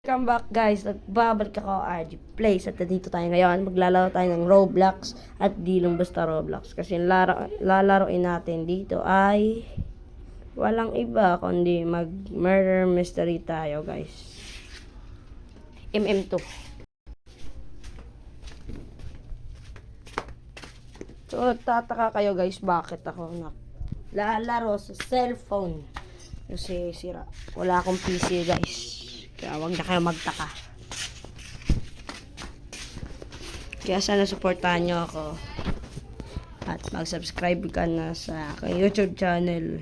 Welcome back guys, nagbabalik ako RG Plays at dito tayo ngayon, maglalaro tayo ng Roblox at di lang basta Roblox kasi lalaroin natin dito ay walang iba kundi mag murder mystery tayo guys. MM2. So tataka kayo guys bakit ako lalaro sa cellphone kasi sira, wala akong PC guys. Kaya wag na kayo magtaka. Kaya sana supportahan nyo ako. At mag-subscribe ka na sa aking YouTube channel.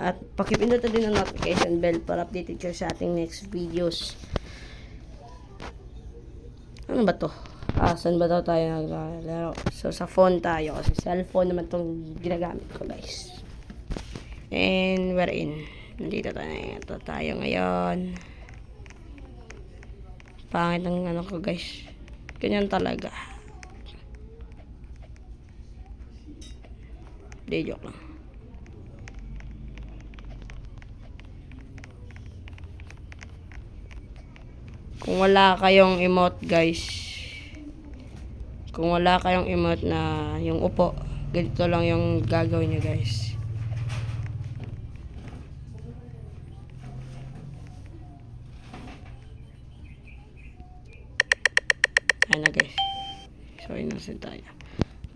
At pakipindutin din ang notification bell para updated kayo sa ating next videos. Ano ba to? Saan ba daw tayo naglalaro? So sa phone tayo kasi cellphone naman itong ginagamit ko guys. And we're in. Nandito tayo ngayon. Pangit ng ano ko guys. Ganyan talaga. Di joke lang. Kung wala kayong emote guys. Kung wala kayong emote na yung upo. Ganito lang yung gagawin nyo guys. Ayan na guys. So innocent tayo.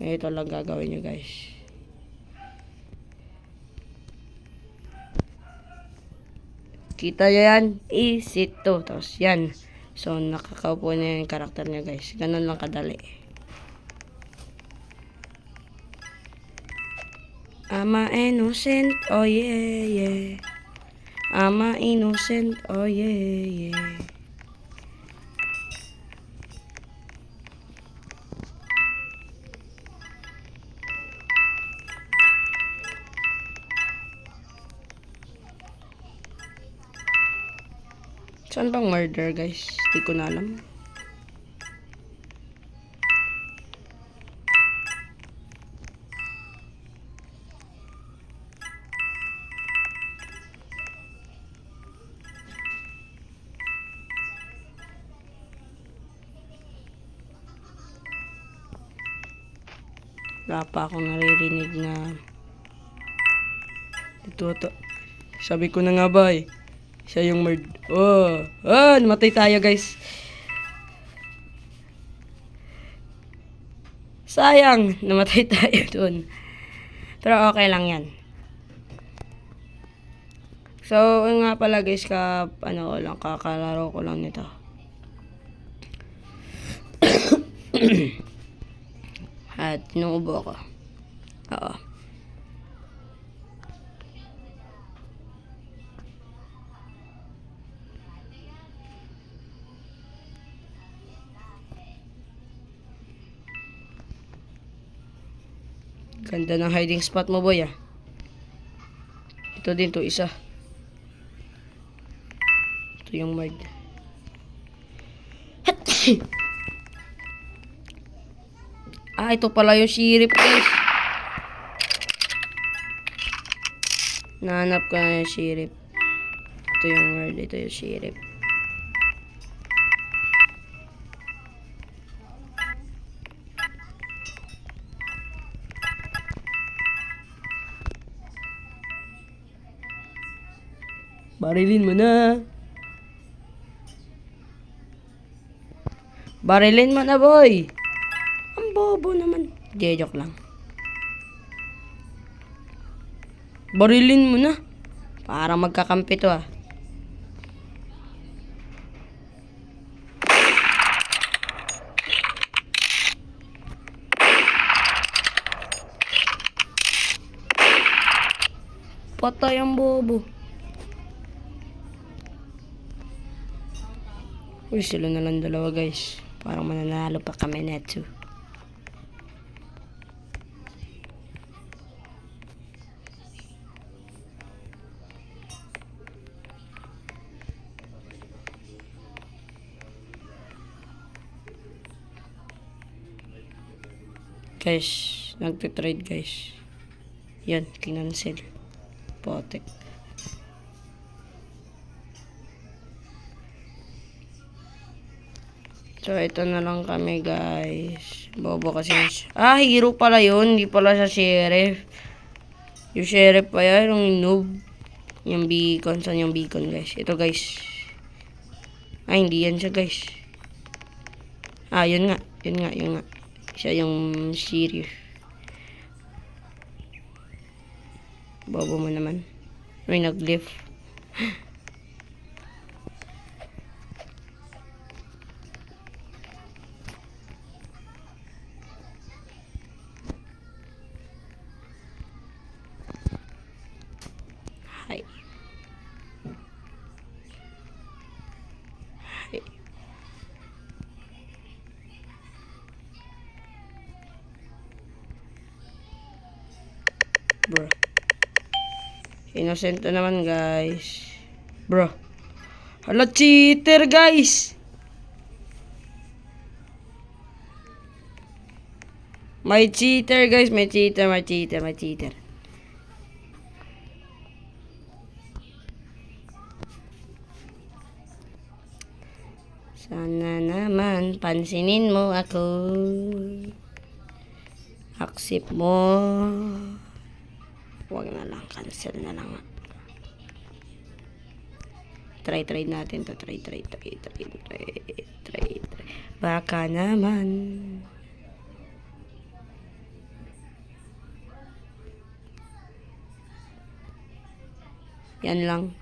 Ito lang gagawin nyo guys. Kita nyo yan? Easy to. Tapos yan. So nakakaupo na yung karakter nyo guys. Ganun lang kadali. I'm a innocent. Oh yeah yeah. I'm a innocent. Oh yeah yeah. Saan bang murder guys? Di ko na alam. Wala pa akong naririnig na ito. Sabi ko na nga ba eh. Siya yung murder. Namatay tayo guys. Sayang, namatay tayo dun. Pero okay lang yan. So, nga pala guys, kakalaro ko lang nito. At inuubo ako. Oo. Ganda ng hiding spot mo boy ah. Ito din to isa. Ito yung mard. Ito pala yung sheriff guys. Nahanap ko na yung sheriff. Ito yung mard. Ito yung sheriff. Barilin mo na. Barilin mo na, boy. Ang bobo naman. Joke lang. Barilin mo na. Parang magkakampi to ah. Patay ang bobo. Uy, sila na lang dalawa guys. Parang mananalo pa kami neto. Guys, nagtitrade guys. Yan, kinancel. Potek. So, ito na lang kami, guys. Bobo kasi. Hero pala yun. Hindi pala siya sheriff. Yung sheriff pa yan, yung noob. Yung beacon. Saan yung beacon, guys? Ito, guys. Hindi yan siya, guys. Yun nga. Yun nga. Siya yung sheriff. Bobo mo naman. May nag-lift. Hi. Bro. Innocent na naman, guys. Bro. Hala, cheater, guys. May cheater, guys. May cheater. Sana naman pansinin mo ako. Accept mo. Huwag na lang. Cancel na lang. Try natin to. Try. Baka naman. Yan lang.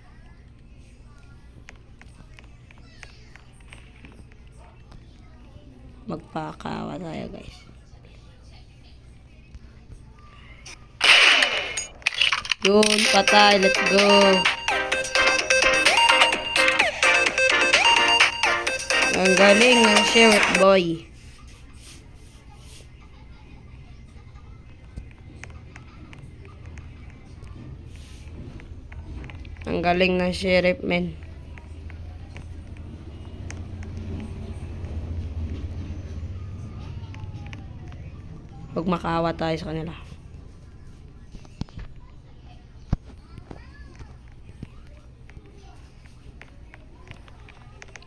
Magpakawa tayo, guys. Yun, patay. Let's go. Ang galing ng sheriff boy. Ang galing ng sheriff, men. Huwag makawa tayo sa kanila.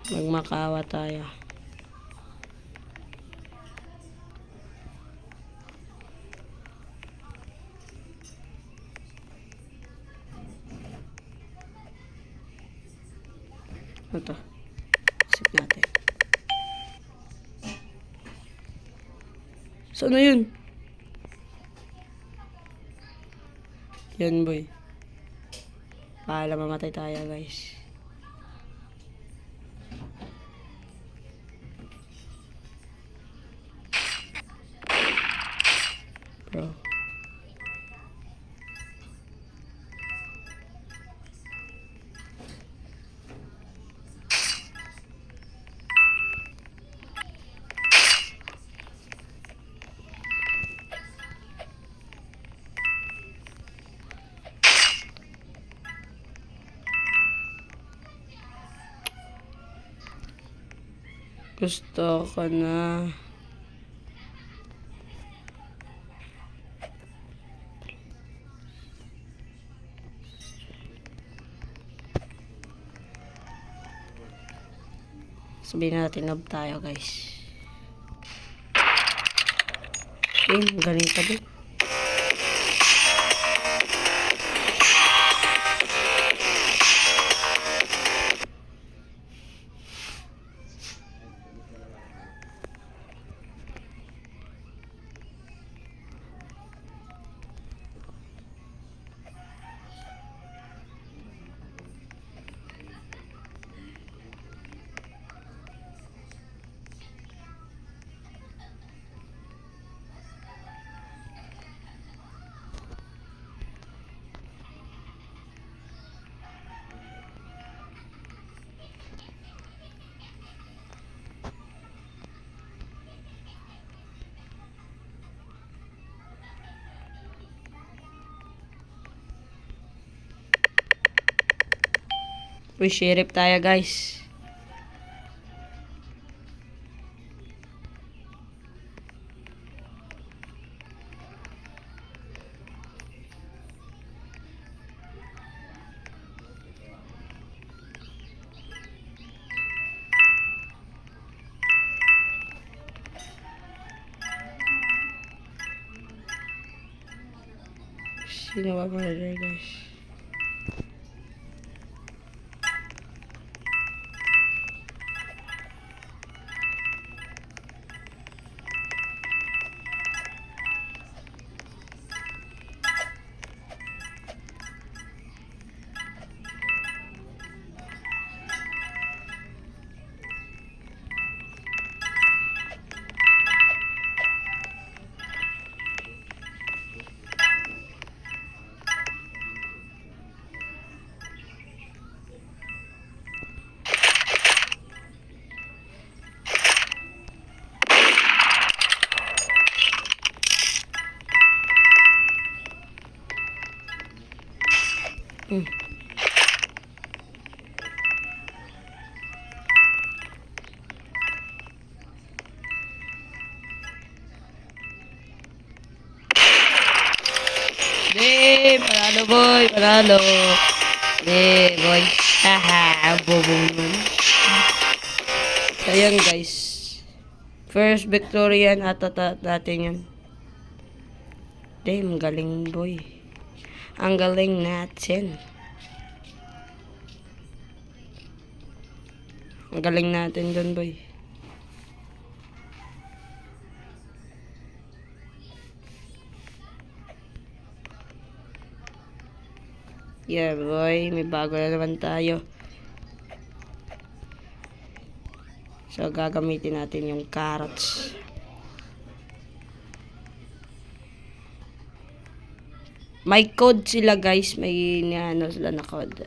Magmakawa tayo. Ito. Sip natin. Saan na yun? Yan, boy. Paala mamatay tayo, guys. Bro. Gusto ko na. Sabihin natin love tayo, guys. Galing ka din. Uy, sheriff tayo, guys. Sino ba murder guys? Panalo boy, panalo. Boy. Haha, bobo naman. So, yun guys. First victory yan at natin yan. Damn, galing boy. Ang galing natin. Ang galing natin dun boy. Yeah boy, may bago na naman tayo. So gagamitin natin yung carrots. May code sila guys, may ano sila na code.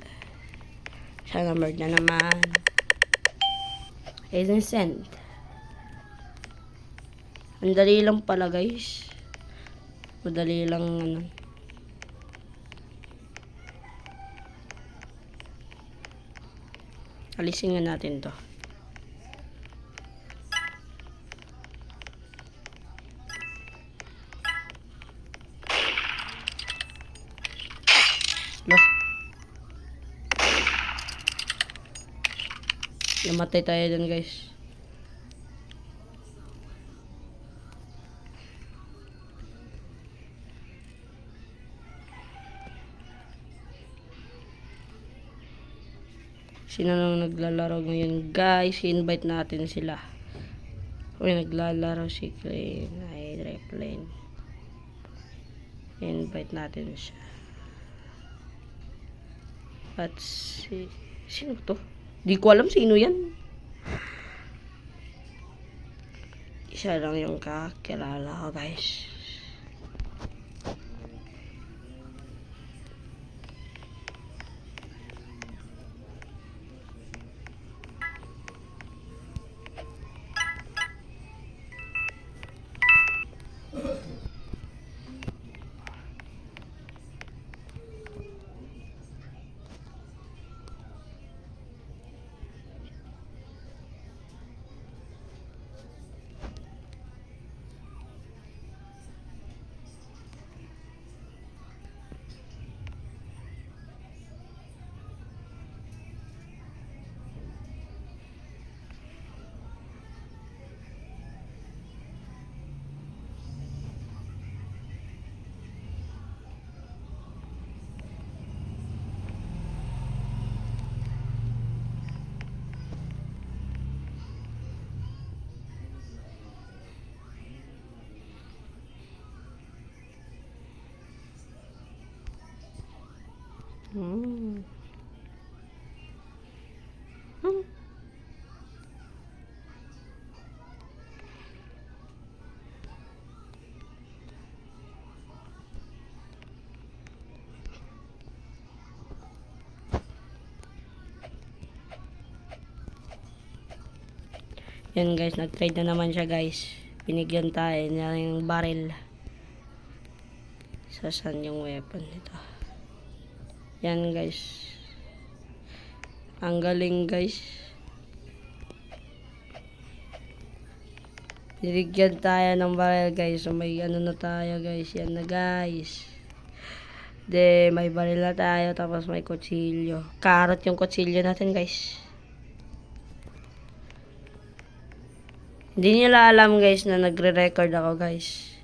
Sa number na naman. Isn't send. Ang dali lang pala guys. Madali lang ano. Alisin nga natin to. Loh. Namatay tayo dun guys. Sino nang naglalaro ngayon guys? I-invite natin sila. Uy, naglalaro si Crane. Ay, Drepline. I-invite natin siya. At sino to? Di ko alam sino yan. Isa lang yung kakilala ko guys. Hmm. Yan guys, nag-trade na naman siya guys. Binigyan tayo niya yung barrel. Saan yung weapon nito? Yan guys. Ang galing guys. Binigyan tayo ng barrel guys. So may ano na tayo guys. Yan na guys. May barrel na tayo. Tapos may kutsilyo. Carrot yung kutsilyo natin guys. Hindi nila alam guys na nagre-record ako guys.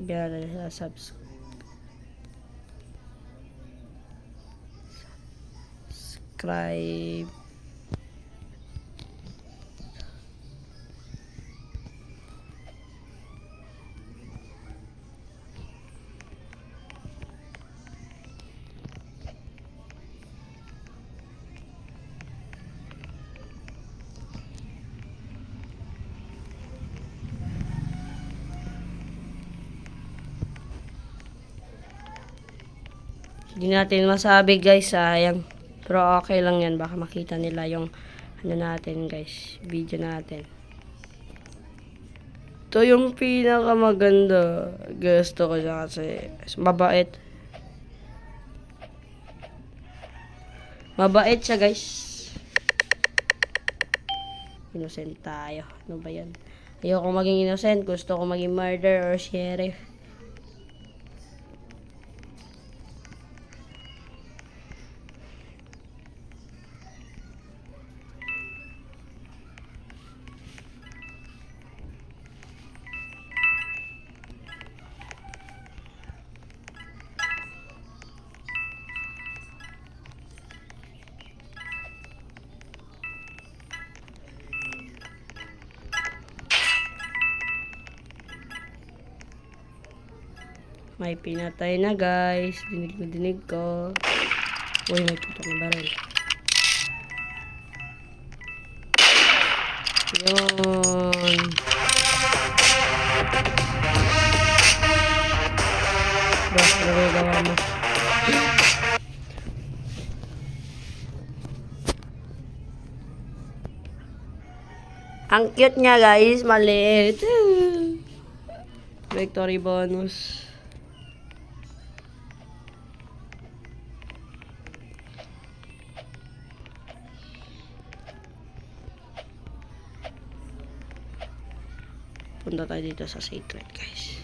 Sabihan natin sa subscribe. Hindi natin masabi guys, sayang. Pero okay lang yan, baka makita nila yung ano natin guys, video natin. Ito yung pinakamaganda. Gusto ko siya kasi mabait. Mabait siya guys. Innocent tayo. Ano ba yan? Ayoko maging innocent. Gusto ko maging murder or sheriff. May pinatay na guys. Dinig ko. Uy, may putok na baril. Yun. Bas, nagagawa mo. Ang cute niya guys. Maliit. Victory bonus. Punta tayo dito sa secret guys.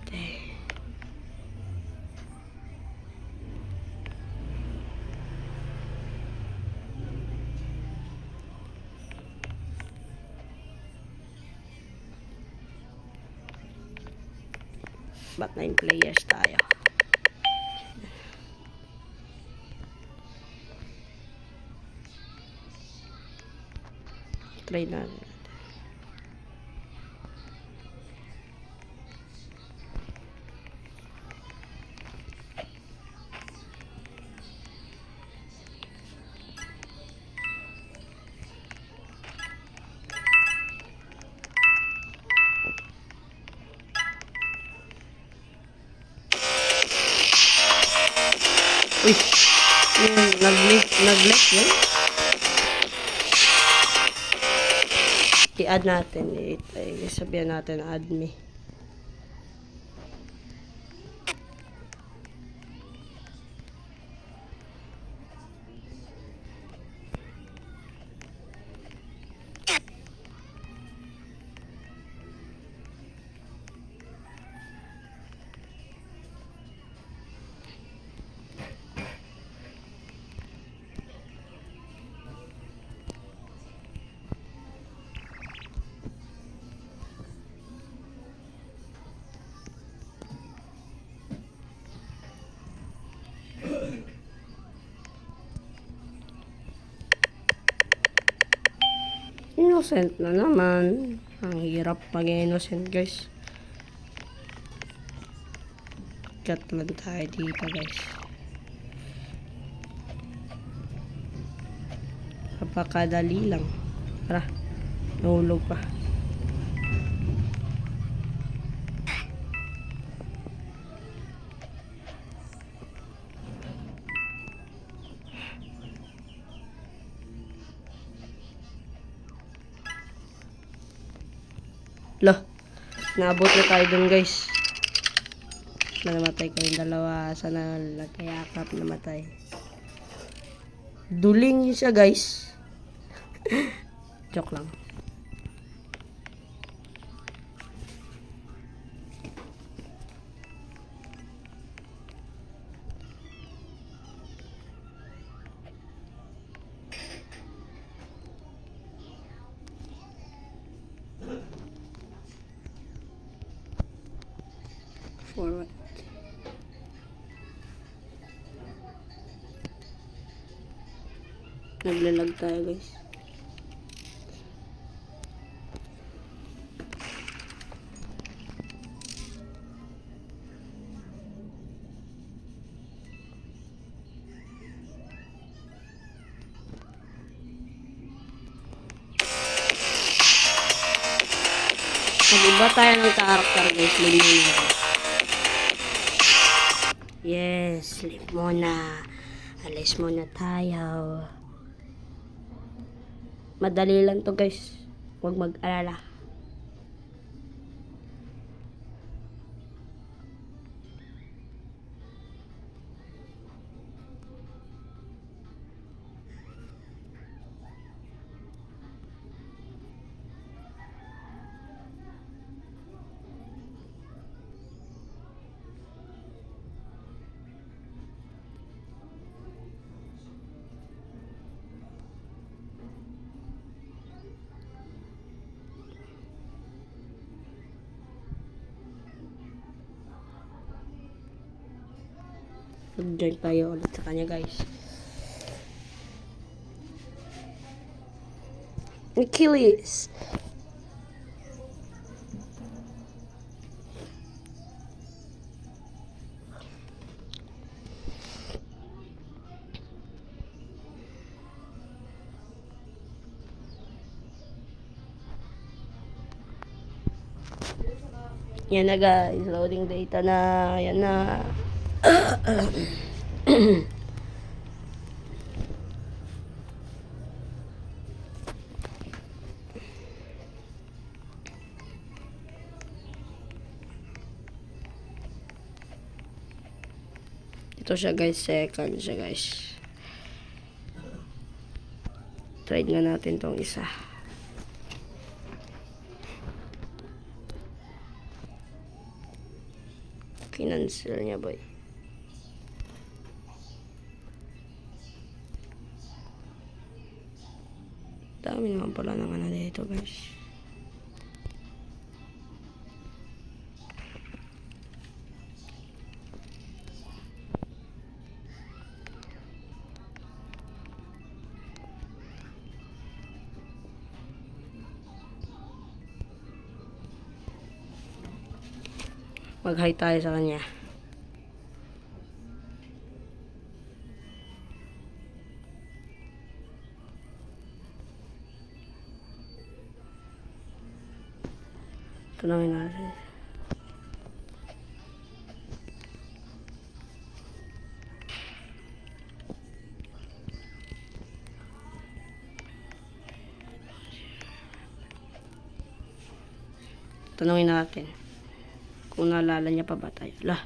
Okay. Ba't 9 players tayo? Try natin. Uy, nag-left yun. I-add natin. Sabihan natin, add me. Innocent na naman. Ang hirap maging innocent guys. Cut lang tayo dito guys. Napakadali lang. Tara, nahulog pa. Loh, naabot na tayo dun guys. Namatay kayong dalawa. Sana nagkayakap, namatay. Duling siya guys. Joke lang. Forward. Naglalag tayo guys. Mag-iba tayo ng character guys. Leave muna. Yes, leave muna. Alis muna tayo. Madali lang to guys. Huwag mag-alala. Mag-join tayo ulit sa kanya guys. Achilles. Yan na guys, loading data na. Yan na. Ito siya guys, second siya guys. Try nga natin tong isa. Kinancel niya boy. Dami naman pala ng ano dito guys. Mag-hi tayo sa kanya. Tanungin natin. Tanungin natin kung naalala niya pa ba tayo. Lah.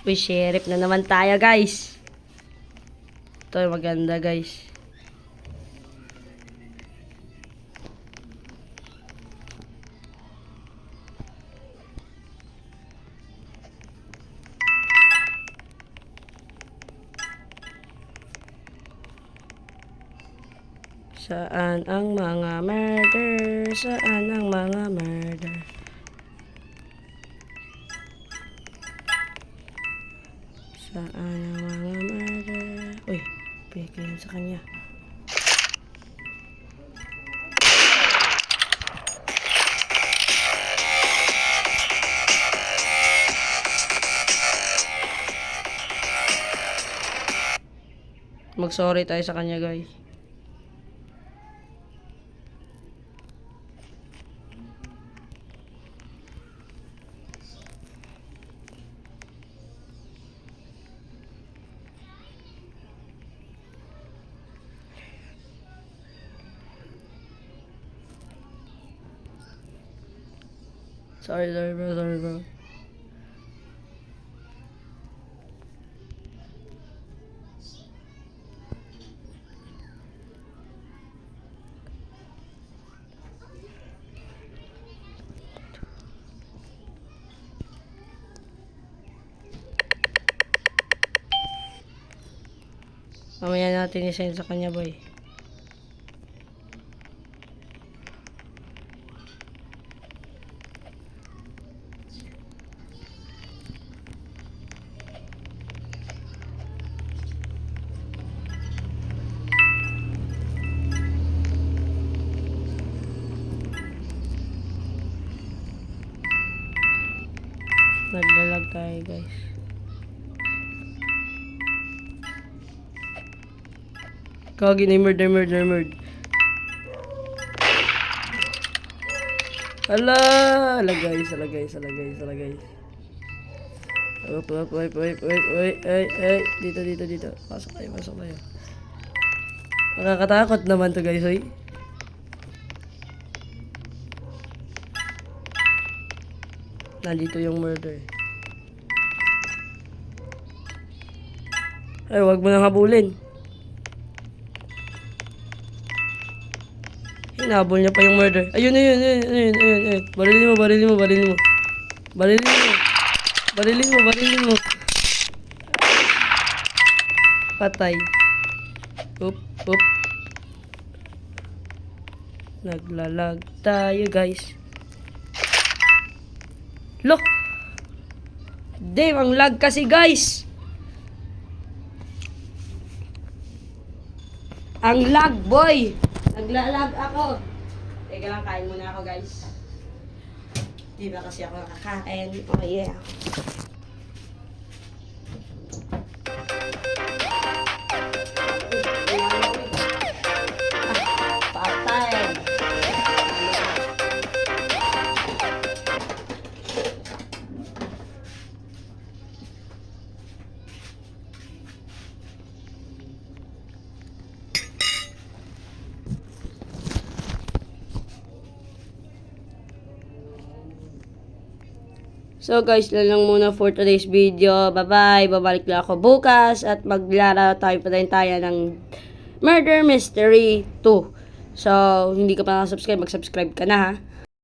Uy, sheriff na naman tayo, guys. Ito maganda, guys. Saan ang mga murder? Saan ang mga murder? Saan ang mga murder? Uy, peke yan sa kanya. Mag-sorry tayo sa kanya, guys. Sorry bro. Mamaya natin i-send sa kanya, boy. Naglalag tayo, guys. Kagi na murder. Ala guys. Ay. Dito. Pasok tayo. Nakakatakot naman to, guys, oy. Nandito yung murder. Ay, wag mo nang habulin. Hinabol niya pa yung murder. Ayun. Barilin mo. Patay. Oop. Naglalag tayo, guys. Look! Damn, ang lag kasi, guys! Ang lag, boy! Naglalag ako. Teka lang, kain muna ako, guys. Di ba kasi ako nakakain? Oh, yeah. Patay. So guys, lang muna for today's video. Bye-bye. Babalik lang ako bukas at maglaro tayo ng Murder Mystery 2. So, hindi ka pa nakasubscribe, mag-subscribe ka na, ha.